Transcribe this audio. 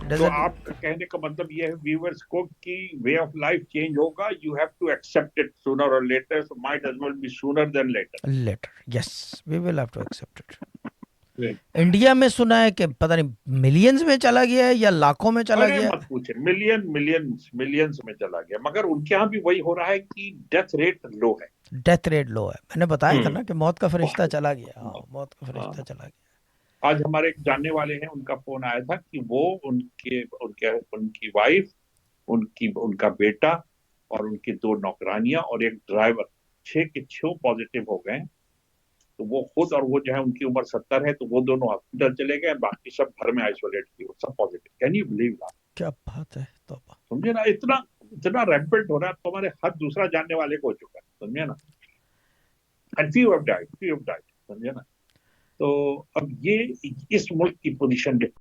तो आपका कहने का मतलब ये है व्यूअर्स को कि वे ऑफ लाइफ चेंज होगा, you have to accept it sooner और later, so might as well be sooner than later. Later, yes, we will have to accept it. India में सुना है कि पता नहीं मिलियंस में चला गया है या लाखों में चला अरे गया मत पूछे, मिलियंस मिलियंस में चला गया, मगर उनके यहाँ भी वही हो रहा है कि डेथ रेट लो है। है। डेथ रेट लो है, मैंने बताया था हम्म। ना कि मौत का फरिश्ता बहुत। चला गया। हाँ, बहुत। मौत का फरिश्ता हाँ। चला गया। आज हमारे एक जानने वाले हैं, उनका फोन आया था कि वो उनके उनके उनकी वाइफ, उनकी उनका बेटा और उनकी दो नौकरानियां और एक ड्राइवर, 6 के 6 पॉजिटिव हो गए हैं। तो वो खुद और वो जो है उनकी उम्र 70 है, तो वो दोनों हॉस्पिटल चले गए, बाकी सब घर में आइसोलेट किए, सब positive. Can you believe that? क्या बात है, तौबा। समझे ना, इतना इतना रैम्पेंट हो रहा है, तो हमारे हर दूसरा जानने वाले को हो चुका है, समझे ना। एंड फ्यू हैव डाइड, समझे ना। तो अब ये इस मुल्क की पोजीशन